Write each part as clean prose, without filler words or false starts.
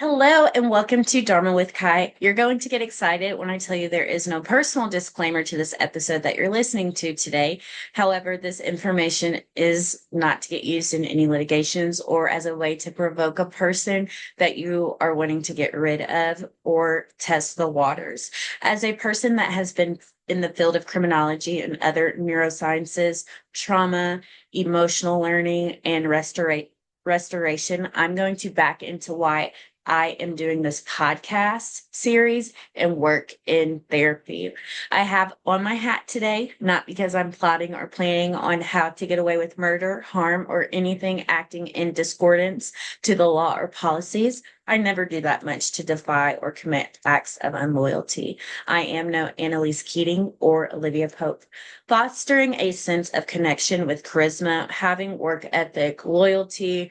Hello and welcome to Dharma with Kai. You're going to get excited when I tell you there is no personal disclaimer to this episode that you're listening to today. However, this information is not to get used in any litigations or as a way to provoke a person that you are wanting to get rid of or test the waters. As a person that has been in the field of criminology and other neurosciences, trauma, emotional learning, and restoration, I'm going to back into why I am doing this podcast series and work in therapy. I have on my hat today, not because I'm plotting or planning on how to get away with murder, harm, or anything acting in discordance to the law or policies. I never do that much to defy or commit acts of unloyalty. I am no Annalise Keating or Olivia Pope. Fostering a sense of connection with charisma, having work ethic, loyalty,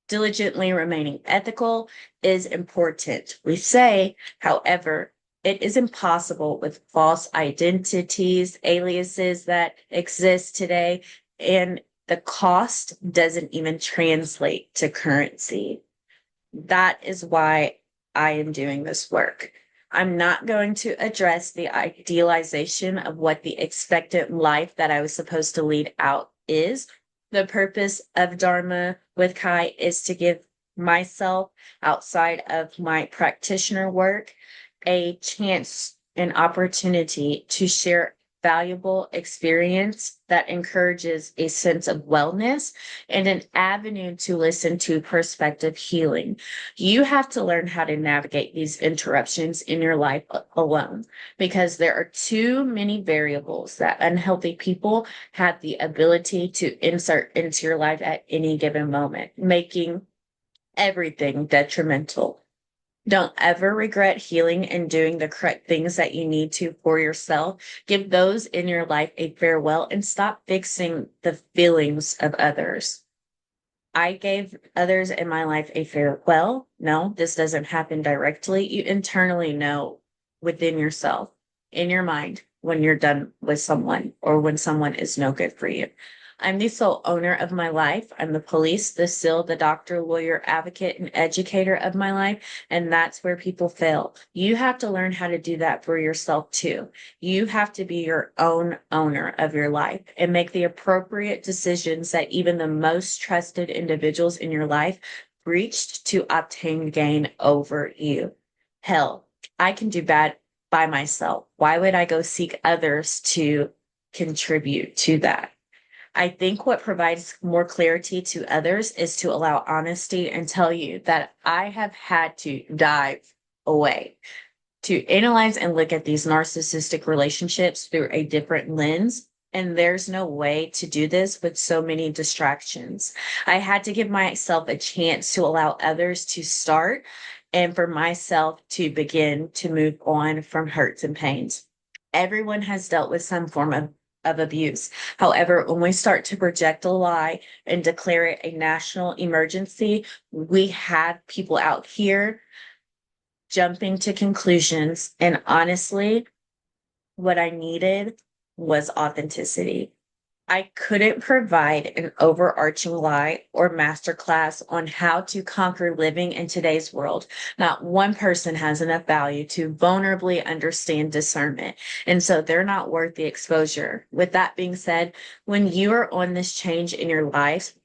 diligently remaining ethical is important. We say, however, it is impossible with false identities, aliases that exist today, and the cost doesn't even translate to currency. That is why I am doing this work. I'm not going to address the idealization of what the expected life that I was supposed to lead out is. The purpose of Dharma with Kai is to give myself, outside of my practitioner work, a chance and opportunity to share valuable experience that encourages a sense of wellness and an avenue to listen to perspective healing. You have to learn how to navigate these interruptions in your life alone because there are too many variables that unhealthy people have the ability to insert into your life at any given moment, making everything detrimental. Don't ever regret healing and doing the correct things that you need to for yourself. Give those in your life a farewell and stop fixing the feelings of others. I gave others in my life a farewell. No, this doesn't happen directly. You internally know within yourself, in your mind, when you're done with someone or when someone is no good for you. I'm the sole owner of my life. I'm the police, the SIL, the doctor, lawyer, advocate, and educator of my life. And that's where people fail. You have to learn how to do that for yourself too. You have to be your own owner of your life and make the appropriate decisions that even the most trusted individuals in your life reached to obtain gain over you. Hell, I can do bad by myself. Why would I go seek others to contribute to that? I think what provides more clarity to others is to allow honesty and tell you that I have had to dive away to analyze and look at these narcissistic relationships through a different lens. And there's no way to do this with so many distractions. I had to give myself a chance to allow others to start and for myself to begin to move on from hurts and pains. Everyone has dealt with some form of abuse. However, when we start to project a lie and declare it a national emergency, we have people out here jumping to conclusions. And honestly, what I needed was authenticity. I couldn't provide an overarching lie or masterclass on how to conquer living in today's world. Not one person has enough value to vulnerably understand discernment. And so they're not worth the exposure. With that being said, when you are on this change in your life,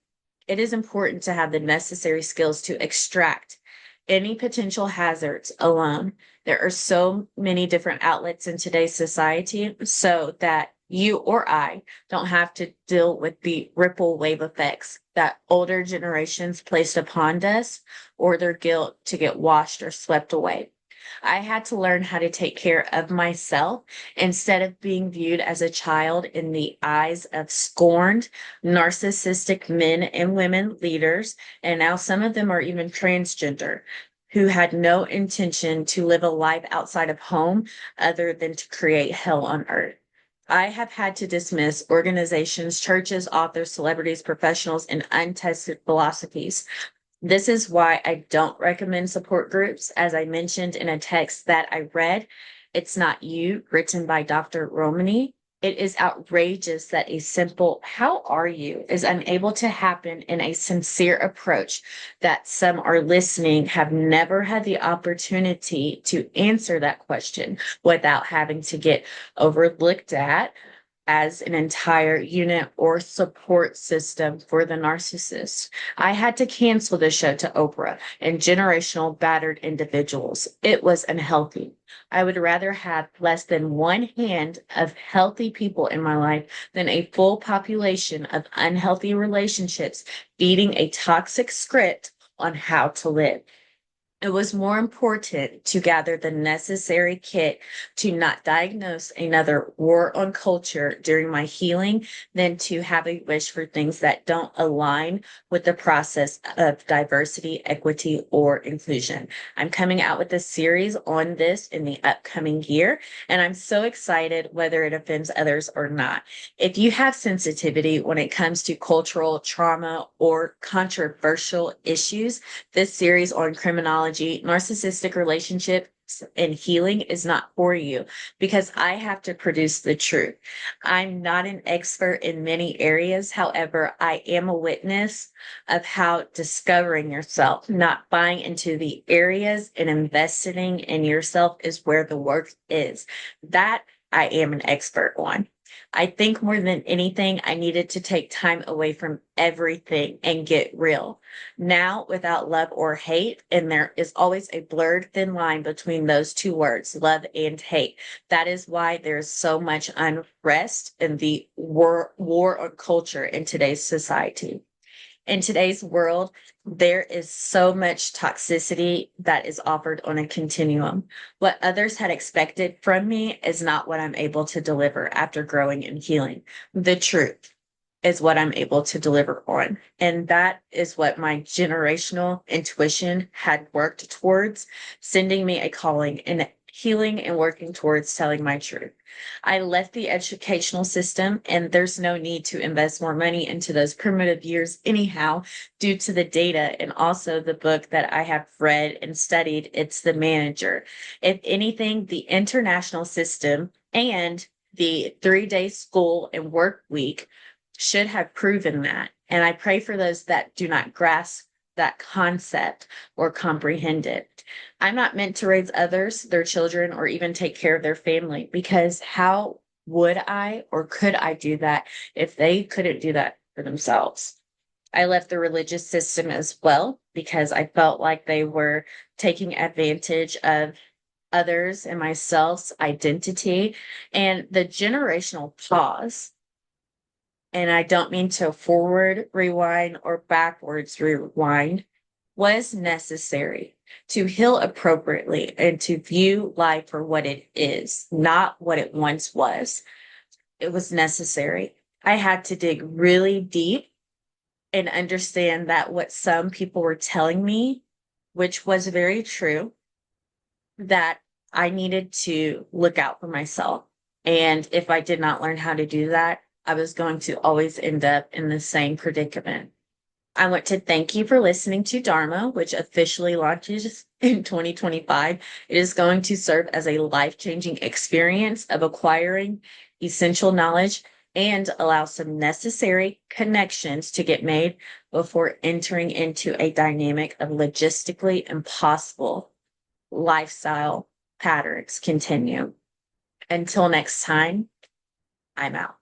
it is important to have the necessary skills to extract any potential hazards alone. There are so many different outlets in today's society so that you or I don't have to deal with the ripple wave effects that older generations placed upon us or their guilt to get washed or swept away. I had to learn how to take care of myself instead of being viewed as a child in the eyes of scorned, narcissistic men and women leaders. And now some of them are even transgender who had no intention to live a life outside of home other than to create hell on earth. I have had to dismiss organizations, churches, authors, celebrities, professionals, and untested philosophies. This is why I don't recommend support groups. As I mentioned in a text that I read, it's not you, written by Dr. Romani. It is outrageous that a simple "How are you?" is unable to happen in a sincere approach that some are listening have never had the opportunity to answer that question without having to get overlooked at as an entire unit or support system for the narcissist. I had to cancel the show to Oprah and generational battered individuals. It was unhealthy. I would rather have less than one hand of healthy people in my life than a full population of unhealthy relationships feeding a toxic script on how to live. It was more important to gather the necessary kit to not diagnose another war on culture during my healing than to have a wish for things that don't align with the process of diversity, equity, or inclusion. I'm coming out with a series on this in the upcoming year, and I'm so excited whether it offends others or not. If you have sensitivity when it comes to cultural trauma or controversial issues, this series on criminology, narcissistic relationships, and healing is not for you because I have to produce the truth. I'm not an expert in many areas. However, I am a witness of how discovering yourself, not buying into the areas and investing in yourself is where the work is. That I am an expert on. I think more than anything, I needed to take time away from everything and get real. Now, without love or hate, and there is always a blurred thin line between those two words, love and hate. That is why there's so much unrest in the war on culture in today's society. In today's world, there is so much toxicity that is offered on a continuum. What others had expected from me is not what I'm able to deliver after growing and healing. The truth is what I'm able to deliver on. And that is what my generational intuition had worked towards, sending me a calling and healing and working towards telling my truth. I left the educational system, and there's no need to invest more money into those primitive years, anyhow, due to the data and also the book that I have read and studied. It's The Manager. If anything, the international system and the 3-day school and work week should have proven that. And I pray for those that do not grasp that concept or comprehend it. I'm not meant to raise others, their children, or even take care of their family because how would I or could I do that if they couldn't do that for themselves? I left the religious system as well because I felt like they were taking advantage of others and myself's identity and the generational pause, and I don't mean to forward rewind or backwards rewind, was necessary to heal appropriately and to view life for what it is, not what it once was. It was necessary. I had to dig really deep and understand that what some people were telling me, which was very true, that I needed to look out for myself. And if I did not learn how to do that, I was going to always end up in the same predicament. I want to thank you for listening to Dharma, which officially launches in 2025. It is going to serve as a life-changing experience of acquiring essential knowledge and allow some necessary connections to get made before entering into a dynamic of logistically impossible lifestyle patterns continue. Until next time, I'm out.